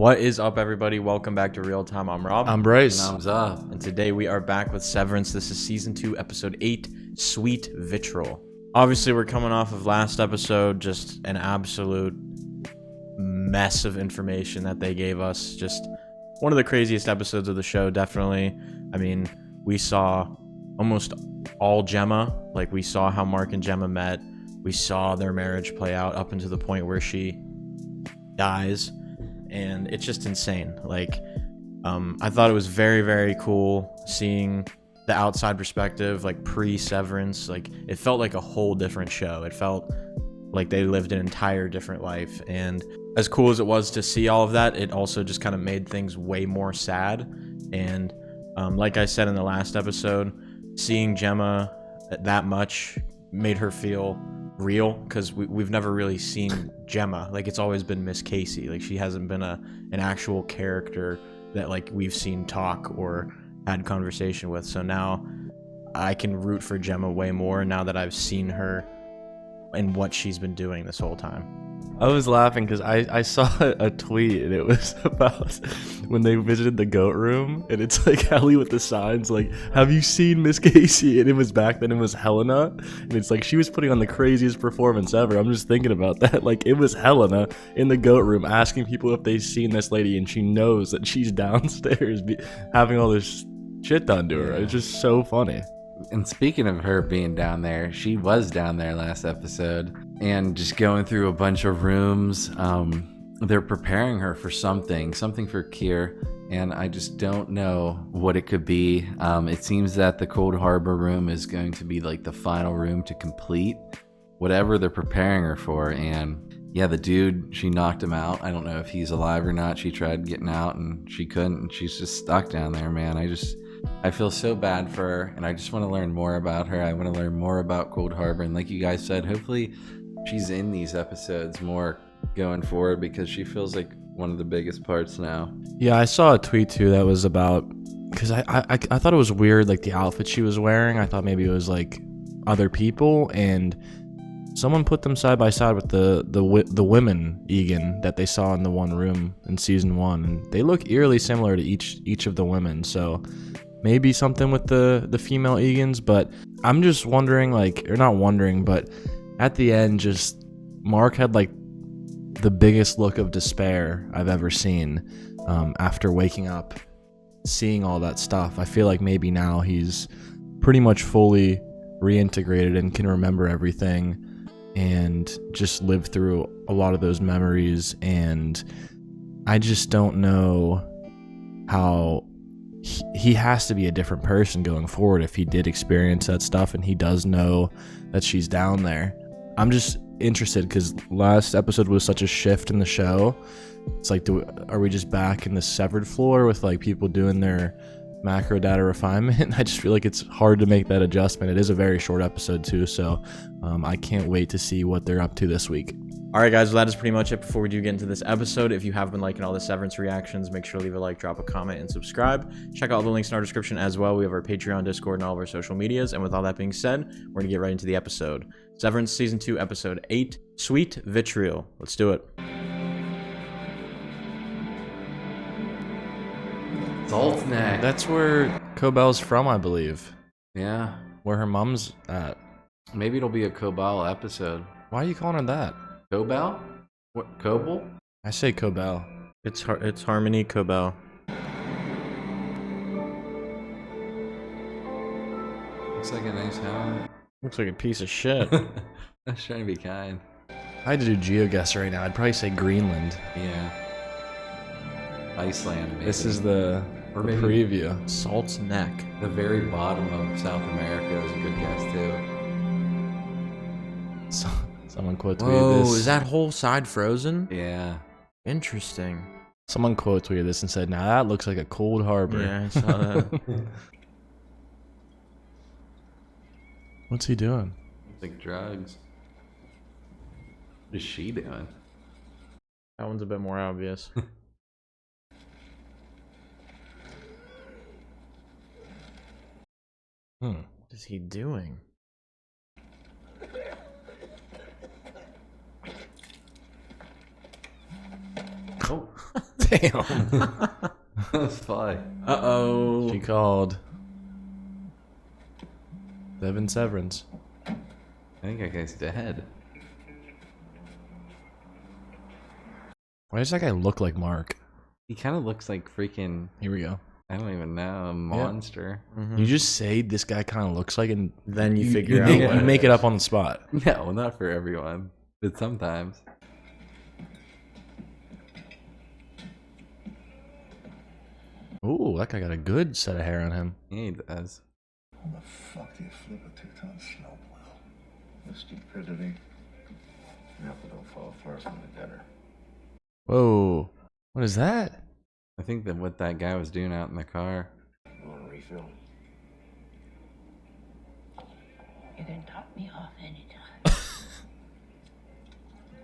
What is up, everybody? Welcome back to Real Time. I'm Rob. I'm Bryce. And I'm Zuff. And today we are back with Severance. This is Season 2, Episode 8, Sweet Vitriol. Obviously, we're coming off of last episode, just an absolute mess of information that they gave us. Just one of the craziest episodes of the show, definitely. I mean, we saw almost all Gemma. Like, we saw how Mark and Gemma met. We saw their marriage play out up until the point where she dies. And it's just insane. Like, I thought it was very, very cool seeing the outside perspective, like pre-Severance. Like, it felt like a whole different show. It felt like they lived an entire different life. And as cool as it was to see all of that, it also just kind of made things way more sad. And like I said in the last episode, seeing Gemma that much made her feel real, because we've never really seen Gemma. Like, it's always been Miss Casey. Like, she hasn't been an actual character that like we've seen talk or had conversation with. So now I can root for Gemma way more now that I've seen her and what she's been doing this whole time. I was laughing because I saw a tweet and it was about when they visited the goat room, and it's like Ellie with the signs like, have you seen Miss Casey? And it was back then, it was Helena, and it's like she was putting on the craziest performance ever. I'm just thinking about that. Like, it was Helena in the goat room asking people if they've seen this lady, and she knows that she's downstairs having all this shit done to her. It's just so funny. And speaking of her being down there, she was down there last episode and just going through a bunch of rooms. They're preparing her for something for Kier, and I just don't know what it could be. It seems that the Cold Harbor room is going to be like the final room to complete whatever they're preparing her for. And yeah, the dude, she knocked him out. I don't know if he's alive or not. She tried getting out and she couldn't, and she's just stuck down there, man. I feel so bad for her, and I just want to learn more about her. I want to learn more about Cold Harbor, and like you guys said, hopefully she's in these episodes more going forward, because she feels like one of the biggest parts now. Yeah, I saw a tweet too that was about, because I thought it was weird, like the outfit she was wearing. I thought maybe it was like other people, and someone put them side by side with the women Egan that they saw in the one room in season 1, and they look eerily similar to each of the women. So maybe something with the female Egans, but I'm just wondering, like, or not wondering, but at the end, just Mark had like the biggest look of despair I've ever seen after waking up, seeing all that stuff. I feel like maybe now he's pretty much fully reintegrated and can remember everything and just live through a lot of those memories. And I just don't know how he has to be a different person going forward if he did experience that stuff and he does know that she's down there. I'm just interested because last episode was such a shift in the show. It's like, are we just back in the severed floor with like people doing their macro data refinement? I just feel like it's hard to make that adjustment. It is a very short episode too, so I can't wait to see what they're up to this week. All right, guys, well, that is pretty much it before we do get into this episode. If you have been liking all the Severance reactions, make sure to leave a like, drop a comment, and subscribe. Check out all the links in our description as well. We have our Patreon, Discord, and all of our social medias. And with all that being said, we're going to get right into the episode. Severance Season 2, Episode 8, Sweet Vitriol. Let's do it. Salt's Neck. That's where COBEL's from, I believe. Yeah. Where her mom's at. Maybe it'll be a COBEL episode. Why are you calling her that? COBEL? What? COBEL? I say COBEL. It's Harmony COBEL. Looks like a nice house. Looks like a piece of shit. I was trying to be kind. I had to do GeoGuess right now. I'd probably say Greenland. Yeah. Iceland, maybe. This is the maybe preview. Salt's Neck. The very bottom of South America is a good guess, too. Someone quote tweeted Whoa, this. is that whole side frozen? Yeah. Interesting. Someone quote tweeted this and said, "Now that looks like a Cold Harbor." Yeah, I saw that. What's he doing? It's like drugs. What is she doing? That one's a bit more obvious. What is he doing? Oh. Damn. That's funny. Uh-oh. She called. Severance. I think that guy's dead. Why does that guy look like Mark? He kind of looks like freaking, Here we go. I don't even know, a monster. You just say this guy kind of looks like, and Then you figure out make, what you it make it is. up on the spot. No, not for everyone, but sometimes. Ooh, that guy got a good set of hair on him. Yeah, he does. How the fuck do you flip a 2-ton snowplow? The stupidity. Apple don't fall far from the gutter. Whoa. What is that? I think that what that guy was doing out in the car. You want a refill? You can top me off anytime.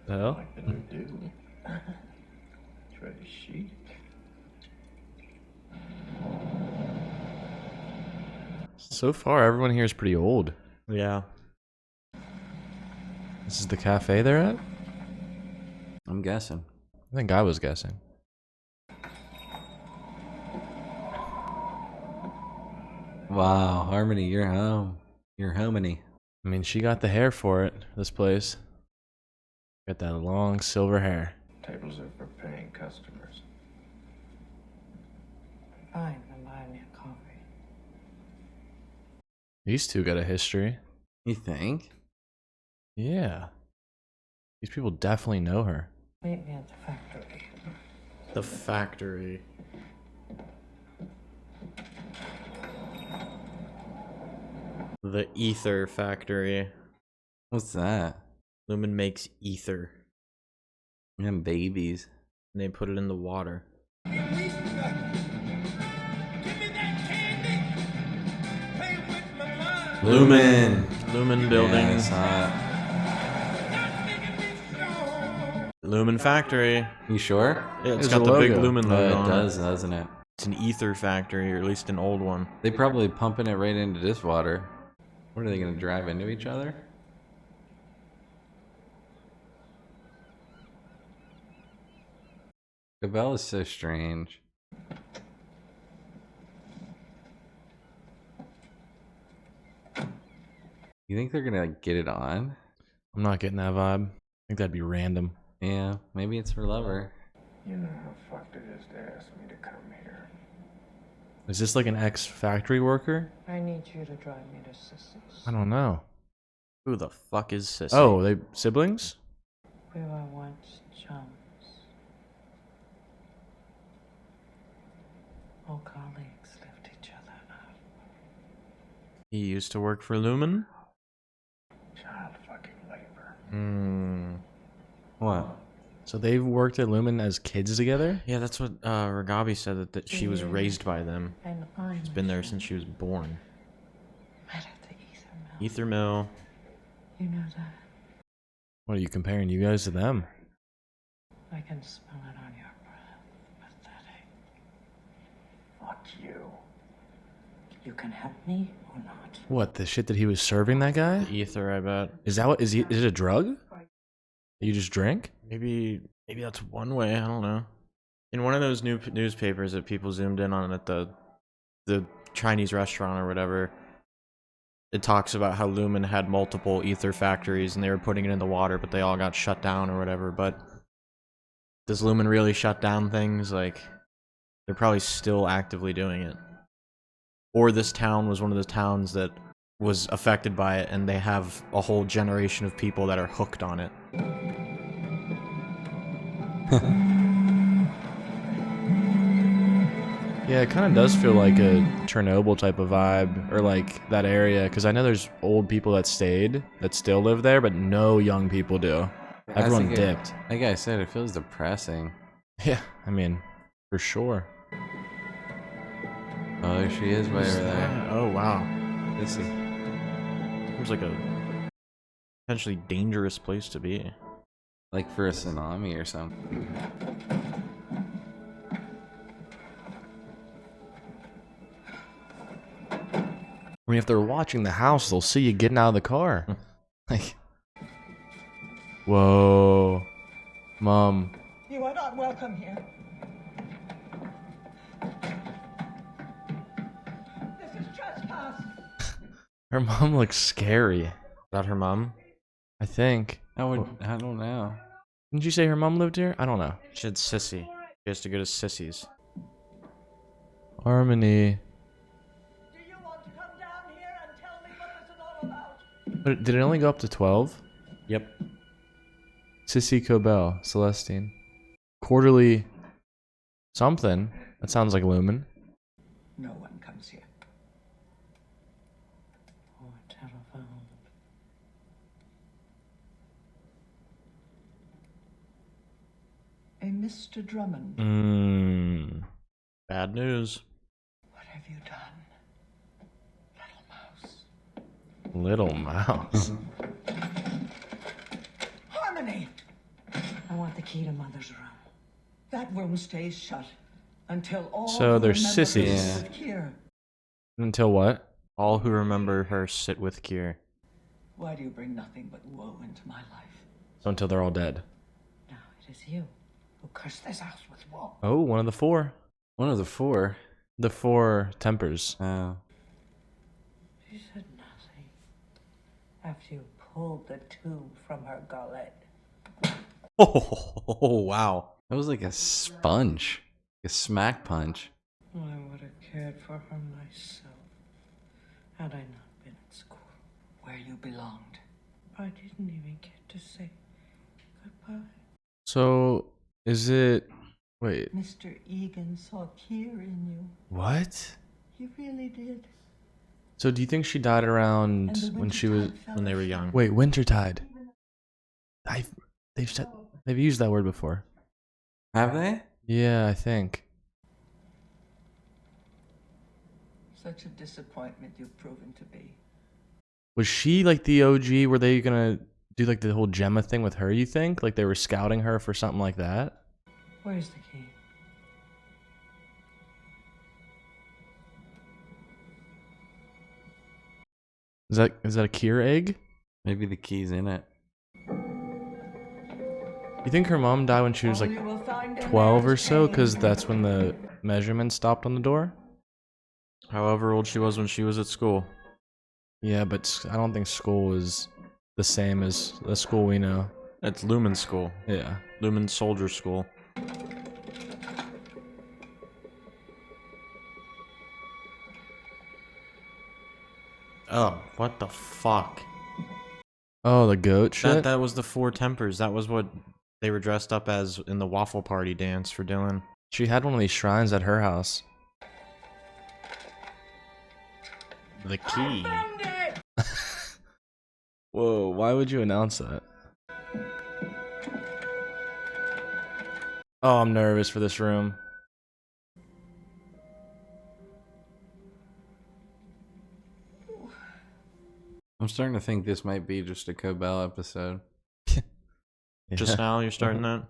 The hell? Like the new dude. Try to sheet. So far, everyone here is pretty old. Yeah. This is the cafe they're at? I'm guessing. I think I was guessing. Wow, Harmony, you're home. You're hominy. I mean, she got the hair for it, this place. Got that long silver hair. Tables are for paying customers. Fine, I'm buying me a coffee. These two got a history. You think? Yeah. These people definitely know her. Meet me at the factory. The factory. The ether factory. What's that? Lumen makes ether. And babies. And they put it in the water. Lumen! Lumen building. Yeah, I saw Lumen factory. it. You sure? Yeah, it's There's got a the big logo. Lumen logo It on does, doesn't it? It's an ether factory, or at least an old one. They probably pumping it right into this water. What are they gonna drive into each other? COBEL is so strange. You think they're gonna like, get it on? I'm not getting that vibe. I think that'd be random. Yeah, maybe it's her lover. You know how fucked it is to ask me to come here. Is this like an ex-factory worker? I need you to drive me to Sissy's. I don't know. Who the fuck is Sissy? Oh, they siblings? We were once chums. Old colleagues lift each other up. He used to work for Lumen? Child fucking labor. Hmm. What? So they've worked at Lumen as kids together? Yeah, that's what Ragabi said, that she was raised by them. And I'm She's been there since she was born. met at the ether mill. Ether mill. You know that? What are you comparing you guys to them? I can smell it on your breath. Pathetic. Fuck you. You can help me or not. What, the shit that he was serving that guy? Ether, I bet. Is that what is it a drug? You just drink? Maybe that's one way. I don't know. In one of those new newspapers that people zoomed in on at the Chinese restaurant or whatever, it talks about how Lumen had multiple ether factories and they were putting it in the water, but they all got shut down or whatever. But does Lumen really shut down things? Like, they're probably still actively doing it. Or this town was one of the towns that was affected by it, and they have a whole generation of people that are hooked on it. Yeah, it kind of does feel like a Chernobyl type of vibe, or like that area, because I know there's old people that stayed, that still live there, but no young people do. Everyone dipped. Like I said, it feels depressing. Yeah, I mean, for sure. Oh, there she is way over there. Oh, wow. Sissy. Seems like a potentially dangerous place to be. Like for a tsunami or something. I mean, if they're watching the house, they'll see you getting out of the car. Like, whoa, Mom. You are not welcome here. This is trespass. Her mom looks scary. Is that her mom? I think. I don't know. Didn't you say her mom lived here? I don't know. She had Sissy. She has to go to Sissy's. Harmony. Do you want to come down here and tell me what this is all about? But did it only go up to 12? Yep. Sissy COBEL, Celestine. Quarterly something. That sounds like Lumen. No one comes here. Or telephone. A Mr. Drummond. Bad news. What have you done, little mouse? Little mouse. Harmony! I want the key to Mother's room. That room stays shut until all So who they're remember sissies. her live here. Until what? All who remember her sit with Kier. Why do you bring nothing but woe into my life? So until they're all dead. Now it is you who cursed this house with woe. Oh, one of the four. One of the four. The four tempers. Oh. She said nothing after you pulled the tube from her gullet. Oh, wow. That was like a sponge. A smack punch. I would have cared for her myself had I not been at school where you belonged. I didn't even get to say goodbye. So, is it... Wait. Mr. Egan saw Kier in you. What? He really did. So do you think she died around And the when she was... wintertide fell When they were asleep. young. Wait, Wintertide. They've used that word before. Have they? Yeah, I think. Such a disappointment you've proven to be. Was she like the OG? Were they gonna do like the whole Gemma thing with her, you think? Like they were scouting her for something like that? Where's the key? Is that a Kier egg? Maybe the key's in it. You think her mom died when she was All like you will find in 12 there or is so? pain. Because that's when the measurement stopped on the door? However old she was when she was at school. Yeah, but I don't think school is the same as the school we know. It's Lumen School. Yeah. Lumen Soldier School. Oh, what the fuck? Oh, the goat shit? That was the four tempers. That was what they were dressed up as in the waffle party dance for Dylan. She had one of these shrines at her house. The key. Whoa, why would you announce that? Oh, I'm nervous for this room. I'm starting to think this might be just a COBEL episode. Just now you're starting that?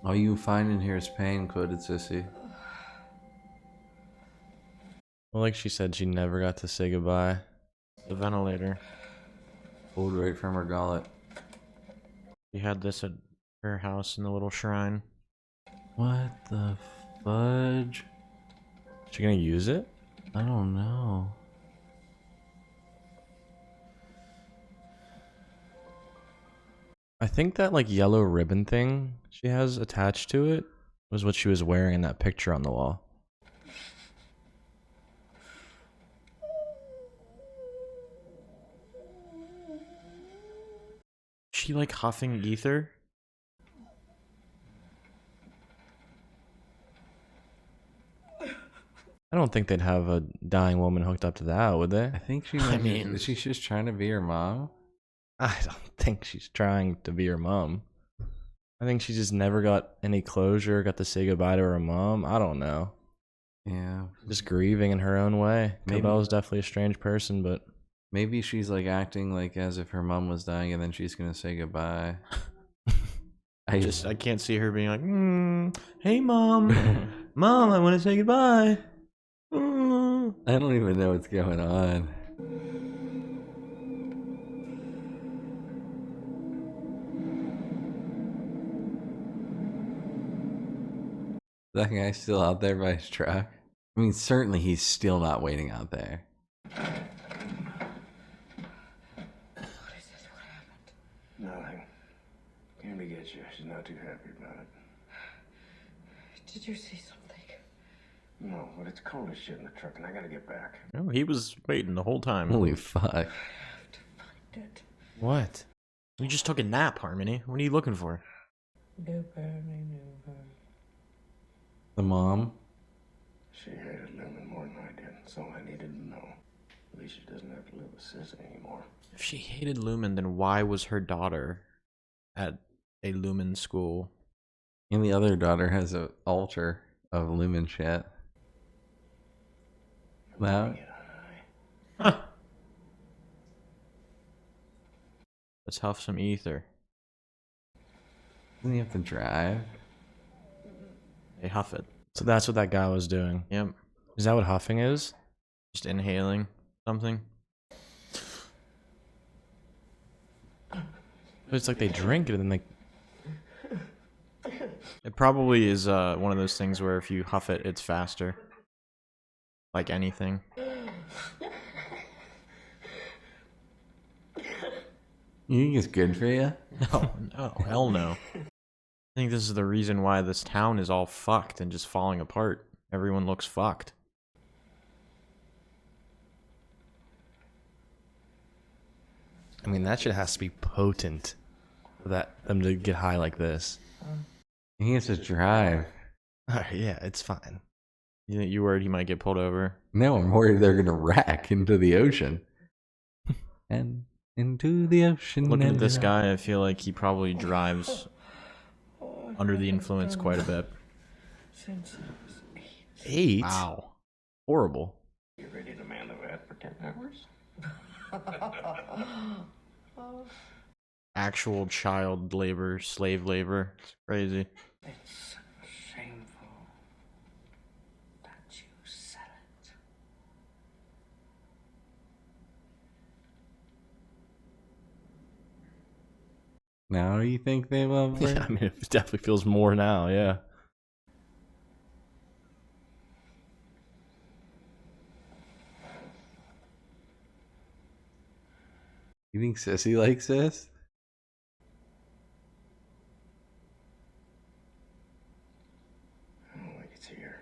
All you find in here is pain, quoted Sissy. Well, like she said, she never got to say goodbye. The ventilator. Pulled right from her gullet. We had this at her house in the little shrine. What the fudge? She gonna use it? I don't know. I think that like yellow ribbon thing she has attached to it was what she was wearing in that picture on the wall. She like huffing ether? I don't think they'd have a dying woman hooked up to that, would they? I think she I might mean- she's just trying to be her mom. I don't think she's trying to be her mom. I think she just never got any closure, got to say goodbye to her mom. I don't know. Yeah. Just grieving in her own way. Maybe. Cobell's definitely a strange person, but Maybe she's like acting like as if her mom was dying and then she's gonna say goodbye. I can't see her being like, hey mom, mom, I want to say goodbye. I don't even know what's going on. That guy's still out there by his truck. I mean, certainly he's still not waiting out there. What is it? What happened? Nothing. Came to get you. She's not too happy about it. Did you see something? No, but it's cold as shit in the truck, and I gotta get back. Oh, he was waiting the whole time. Holy fuck. I have to find it. What? You just took a nap, Harmony. What are you looking for? New burning, new burn. The mom? She hated Lumen more than I did. That's all I needed to know. At least she doesn't have to live with Sissy anymore. If she hated Lumen, then why was her daughter at a Lumen school? And the other daughter has an altar of Lumen shit. Wow. Huh. Let's huff some ether. Doesn't he have to drive? They huff it. So that's what that guy was doing. Yep. Is that what huffing is? Just inhaling something. But it's like they drink it and then they... It probably is one of those things where if you huff it, it's faster. Like anything. You think it's good for you? No, no, hell no. I think this is the reason why this town is all fucked and just falling apart. Everyone looks fucked. I mean, that shit has to be potent for them to get high like this. He has to drive. Yeah, it's fine. You worried he might get pulled over? No, I'm worried they're gonna wreck into the ocean. And into the ocean. Looking at and this out. guy, I feel like he probably drives under the influence quite a bit. Since I was 8. 8? Wow. Horrible. You ready to man the vat for 10 hours? Actual child labor, slave labor. It's crazy. It's shameful that you sell it. Now you think they love her? Yeah, I mean, it definitely feels more now, yeah. You think Sissy likes this? I don't think it's here.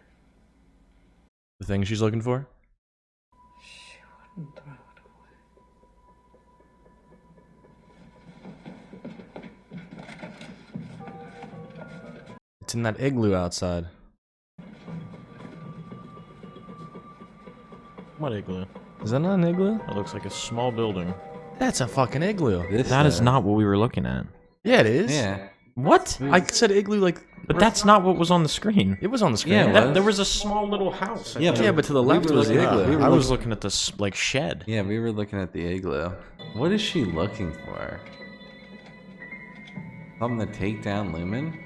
The thing she's looking for? She wouldn't throw it away. It's in that igloo outside. What igloo? Is that not an igloo? That looks like a small building. That's a fucking igloo. This That is not what we were looking at. Yeah, it is. Yeah. What? I said igloo like... But that's not what was on the screen. It was on the screen. Yeah, it That, was. there was a small little house. Yeah, Yeah, but to the left were was the looking at- igloo. we were I was looking at this like shed. Yeah, we were looking at the igloo. What is she looking for? Something to take down Lumen?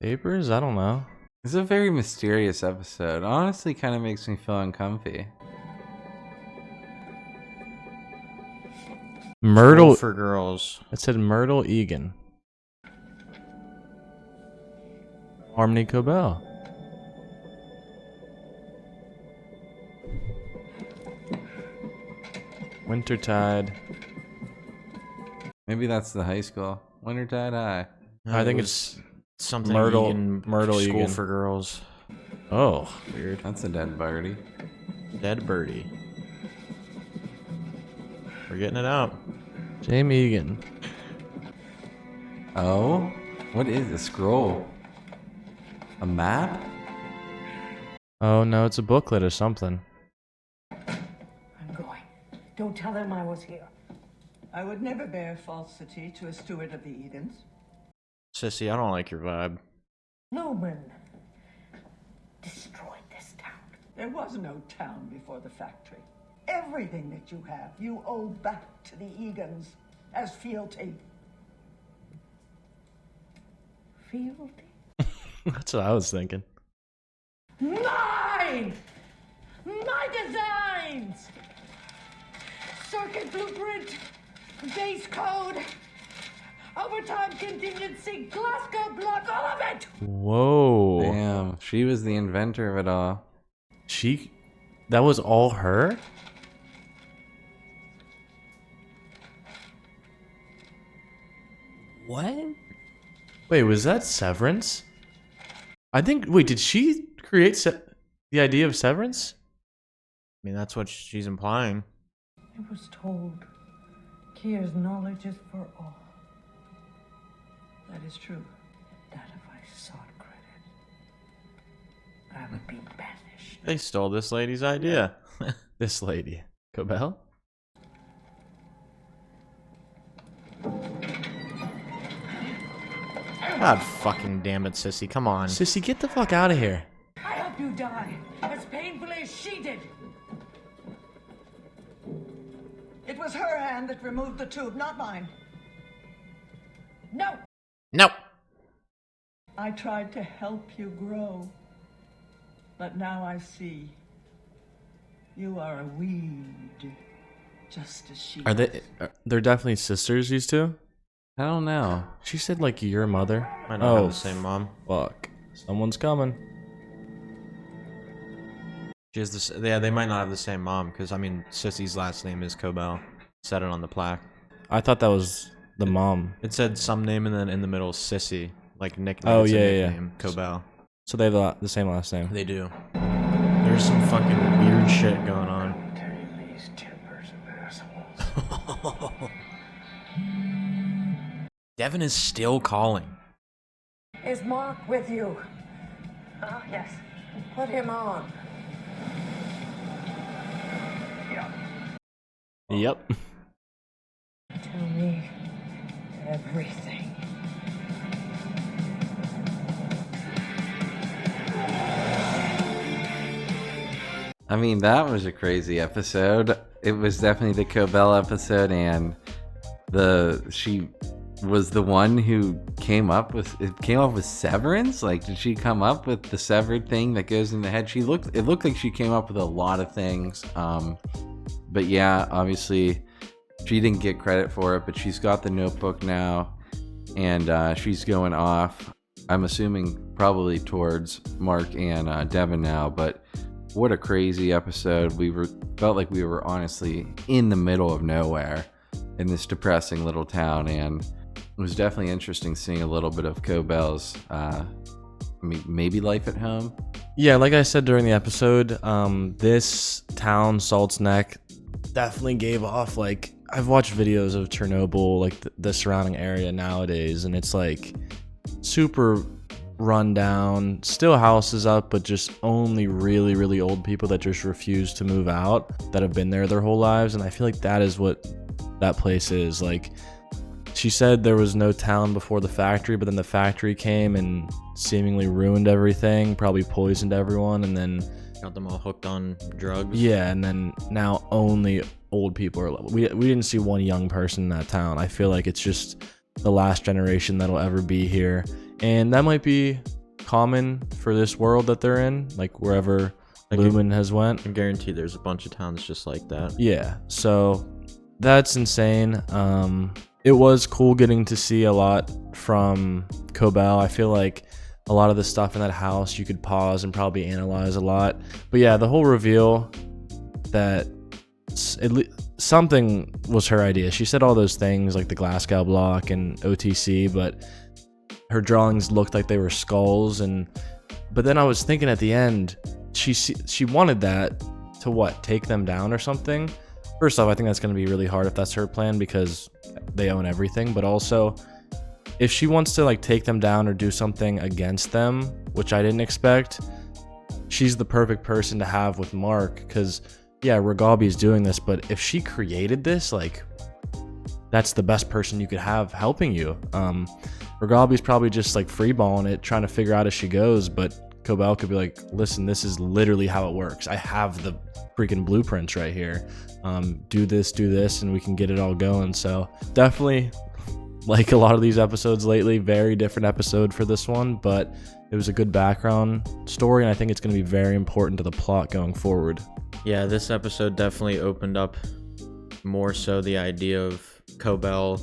Papers? I don't know. It's a very mysterious episode. Honestly, kind of makes me feel uncomfy. Myrtle... For girls. It said Myrtle Egan. Harmony COBEL. Wintertide. Maybe that's the high school. Wintertide High. I think It it's was something Myrtle- Egan Myrtle school Egan. for girls. Oh. Weird. That's a dead birdie. Dead birdie. We're getting it out. Jamie Egan. Oh? What is a scroll? A map? Oh no, it's a booklet or something. I'm going. Don't tell them I was here. I would never bear falsity to a steward of the Edens. Sissy, I don't like your vibe. Lumen destroyed this town. There was no town before the factory. Everything that you have, you owe back to the Egans as fealty. Fealty? That's what I was thinking. Mine! My designs! Circuit blueprint, base code, overtime contingency, Glasgow block, all of it! Whoa. Damn, she was the inventor of it all. That was all her? What? Wait, was that Severance? Wait, did she create the idea of Severance? I mean, that's what she's implying. I was told Kia's knowledge is for all. That is true. That if I sought credit, I would be banished. They stole this lady's idea. This lady. Cobel? God fucking damn it, sissy. Come on. Sissy, get the fuck out of here. I hope you die as painfully as she did. It was her hand that removed the tube, not mine. No! No. I tried to help you grow, but now I see you are a weed, just as she They're definitely sisters, these two? I don't know. She said, like, your mother. Might not have the same mom. Fuck. Someone's coming. She has this. Yeah, they might not have the same mom because I mean, Sissy's last name is Cobel. Said it on the plaque. I thought that was the mom. It said some name and then in the middle Sissy, like nickname. Oh, it's a yeah. nickname, Cobel. So they have the same last name. They do. There's some fucking weird shit going on. These timbers and assholes. Devin is still calling. Is Mark with you? Yes. Put him on. Yep. Tell me everything. I mean, that was a crazy episode. It was definitely the Cobel episode, and she was the one who came up with severance. Like, did she come up with the severed thing that goes in the head? It looked like she came up with a lot of things. But yeah, obviously she didn't get credit for it, but she's got the notebook now, and she's going off, I'm assuming probably towards Mark and Devin now. But what a crazy episode. Felt like we were honestly in the middle of nowhere in this depressing little town, and it was definitely interesting seeing a little bit of Cobel's maybe life at home. Yeah, like I said during the episode, this town, Salt's Neck, definitely gave off, like, I've watched videos of Chernobyl, like the surrounding area nowadays, and it's like super run down, still houses up, but just only really, really old people that just refuse to move out, that have been there their whole lives. And I feel like that is what that place is. Like, she said there was no town before the factory, but then the factory came and seemingly ruined everything, probably poisoned everyone, and then Got them all hooked on drugs. yeah, and then now only old people are. We didn't see one young person in that town. I feel like it's just the last generation that'll ever be here, and that might be common for this world that they're in, like wherever Lumen has went. I guarantee there's a bunch of towns just like that. Yeah, so that's insane. It was cool getting to see a lot from Cobel. I feel like a lot of the stuff in that house you could pause and probably analyze a lot. But yeah, the whole reveal that something was her idea. She said all those things like the Glasgow block and OTC, but her drawings looked like they were skulls. But then I was thinking at the end, she wanted that to what? Take them down or something? First off, I think that's going to be really hard if that's her plan because they own everything. But also, if she wants to like take them down or do something against them, which I didn't expect, she's the perfect person to have with Mark. Because yeah, Regalbi's doing this, but if she created this, like, that's the best person you could have helping you. Regalbi's probably just like freeballing it, trying to figure out as she goes, but Cobel could be like, listen, this is literally how it works. I have the freaking blueprints right here. Do this, and we can get it all going. So definitely, like a lot of these episodes lately, very different episode for this one, but it was a good background story, and I think it's going to be very important to the plot going forward. Yeah, this episode definitely opened up more so the idea of Cobel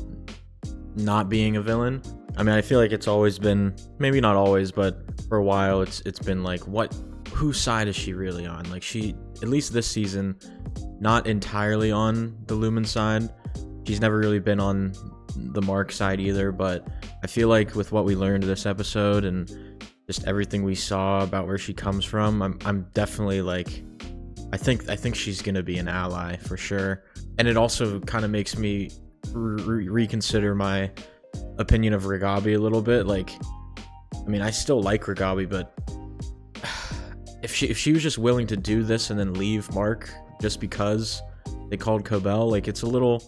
not being a villain. I mean, I feel like it's always been, maybe not always, but for a while it's been like, whose side is she really on? Like, she, at least this season, not entirely on the Lumen side. She's never really been on the Mark side either, but I feel like with what we learned this episode and just everything we saw about where she comes from, I'm definitely like, I think she's gonna be an ally for sure. And it also kind of makes me reconsider my opinion of Ragabi a little bit. Like, I mean, I still like Ragabi, but if she was just willing to do this and then leave Mark just because they called COBEL, like, it's a little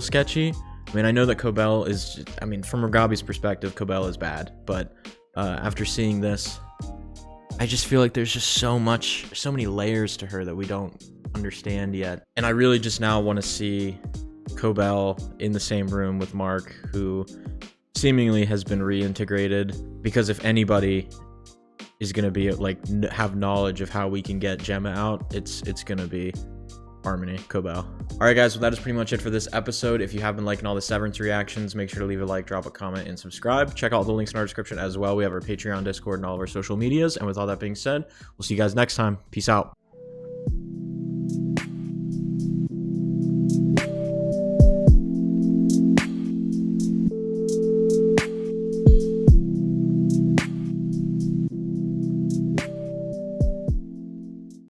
sketchy. I mean, I know that COBEL is just, I mean, from Ragabi's perspective, COBEL is bad, but after seeing this, I just feel like there's just so many layers to her that we don't understand yet. And I really just now want to see COBEL in the same room with Mark, who seemingly has been reintegrated, because if anybody is going to be like have knowledge of how we can get Gemma out, it's going to be Harmony, COBEL. All right, guys, well, that is pretty much it for this episode. If you have been liking all the Severance reactions, make sure to leave a like, drop a comment, and subscribe. Check out the links in our description as well. We have our Patreon, Discord, and all of our social medias. And with all that being said, we'll see you guys next time. Peace out.